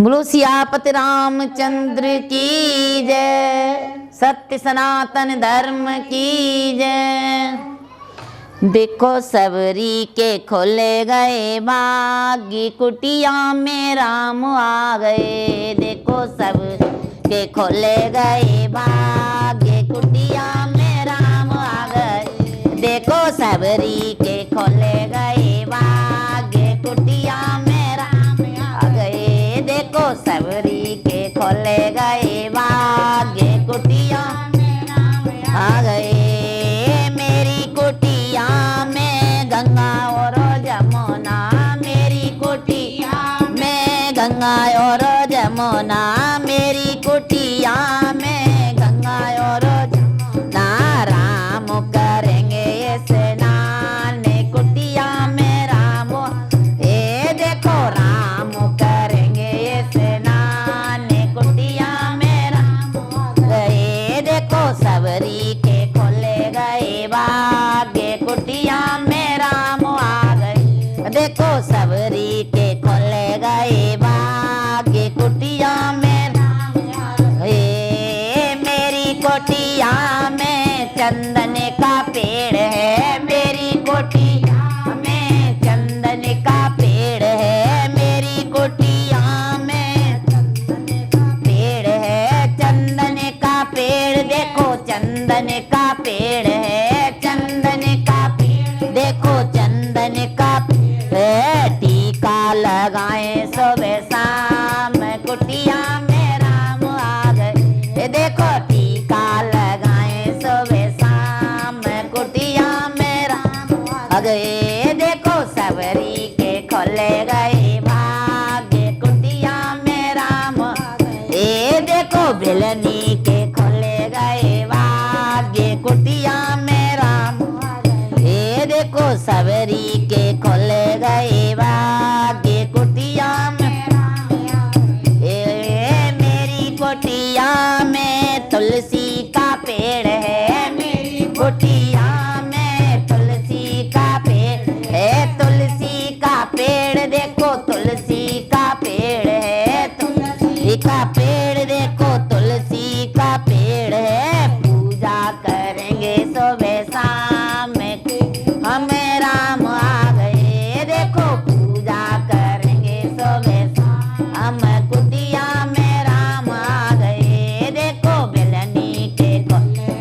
बोलो सियापति रामचंद्र की जय, सत्य सनातन धर्म की जय। देखो सबरी के खोले गए भाग्य, कुटिया में राम आ गए। देखो सब के खोले गए भाग्य, कुटिया में राम आ गए। देखो सबरी के खोले गए भाग्य, कुटिया में राम आ गए। देखो सबरी के खोले गए भाग्य, कुटिया में राम आ गए। मेरी कुटिया में गंगा और जमुना, मेरी कुटिया में गंगा और जमुना, मेरी कुटिया में गंगा और जमुना। राम करेंगे स्नान कुटिया में राम, ये देखो राम करेंगे स्नान कुटिया में राम गए। देखो सबरी के खोले गए भाग्य, कुटिया में राम आ गए। देखो सबरी के खोले गए भाग्य, कुटिया में राम आ गए। मेरी कुटिया में चंदन का पेड़ है, मेरी कुटिया में चंदन का पेड़ है। मेरी कुटिया में चंदन का पेड़ है, चंदन का पेड़। देखो चंदन का पेड़ है, चंदन का पेड़। देखो चंदन का पेड़। टीका लगाए सुबह शाम, कुटिया में राम आ गए। देखो टीका लगाए सुबह शाम, कुटिया में राम आ गए। देखो सबरी के खोले गए भाग्य, कुटिया में राम आ गए। देखो बिलनी के खोले गए भाग्य, कुटिया में राम आ गए। देखो सबरी के खोले गए भाग्य, कुटिया में राम आ गए। मेरी कुटिया में तुलसी का पेड़ है, मेरी कुटिया में तुलसी का पेड़ है। तुलसी का पेड़। देखो तुलसी का पेड़ है, तुलसी का पेड़। देखो तुलसी का पेड़ है। पूजा करेंगे सुबह शाम, हमें राम आ गए। देखो पूजा करेंगे सुबह शाम, कुटिया में राम आ गए। देखो बिलनी के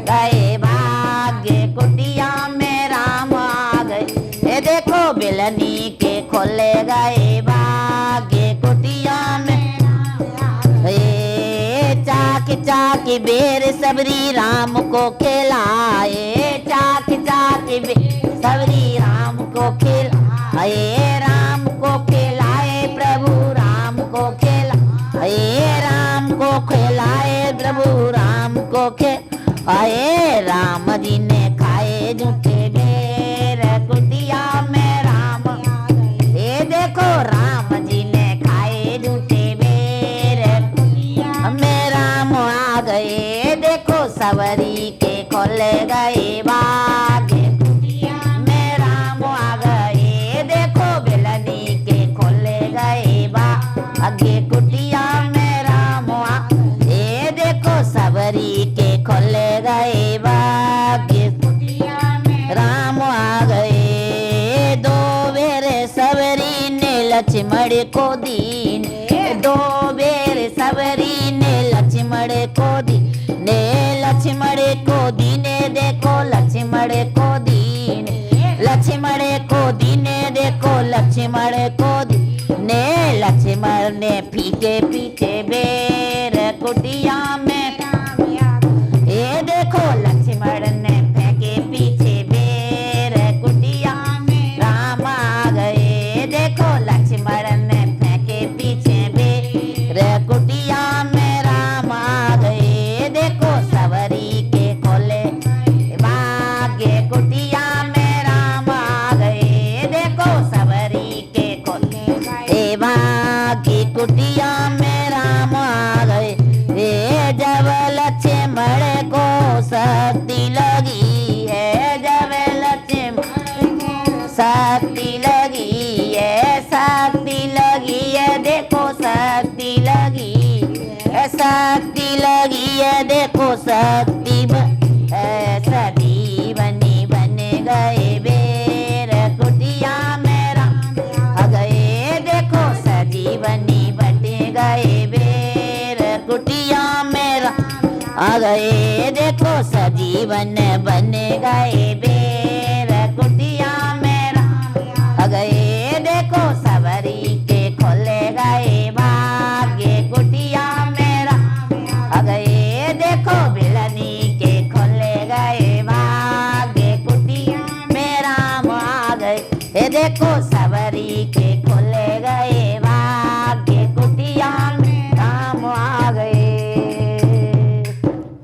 गए भाग्य, कुटिया में राम आ गए। देखो बिलनी के खोले गए भाग्य, कुटिया में राम आ गए। चाक चाक बेर सबरी राम को खिलाए, चाक चाक बेर सबरी राम को खिलाए। राम को खिलाए प्रभु राम को खिलाए, राम को खिलाए प्रभु राम को खिलाए। राम जी ने खाए झूठे बेर, कुटिया में राम आ गए। देखो राम जी ने खाए झूठे बेर, कुटिया में राम आ गए। देखो सबरी के खोले गए भाग्य, कुटिया में राम आ गए। देखो बिलनी के खोले गए भाग्य, कुटिया में राम आ गए। देखो सबरी के खोले गए भाग्य, कुटिया में राम आ गए। दो बेर सबरी ने लक्ष्मण को दीने, दो बेर सबरी ने लक्ष्मण को दीने, लक्ष्मण को दीने। देखो लक्ष्मण को दीने, लक्ष्मण को दीने। देखो लक्ष्मण को दीने। लक्ष्मण ने फीके पीछे बेर, कुटिया में राम आ गए। ये देखो लक्ष्मण ने फेंके पीछे बेर, कुटिया में राम आ गए। देखो लक्ष्मण ने फेंके पीछे बेर, कुटिया में राम आ गए। देखो सबरी के खोले भाग्य, कुटिया में राम आ गए। देखो सबरी के खोले भाग्य, कुटिया में राम आ गए। जब लक्ष्मण को शक्ति लगी है, जब लक्ष्मण को शक्ति लगी है, शक्ति लगी है। देखो शक्ति लगी शक्ति लगी है, देखो शक्ति सजीवनी बन गए बेर कुटिया मेरा आ गए, देखो सजीवनी बन गए बेर कुटिया मेरा आ गए, देखो सजीवन बन गए बेर।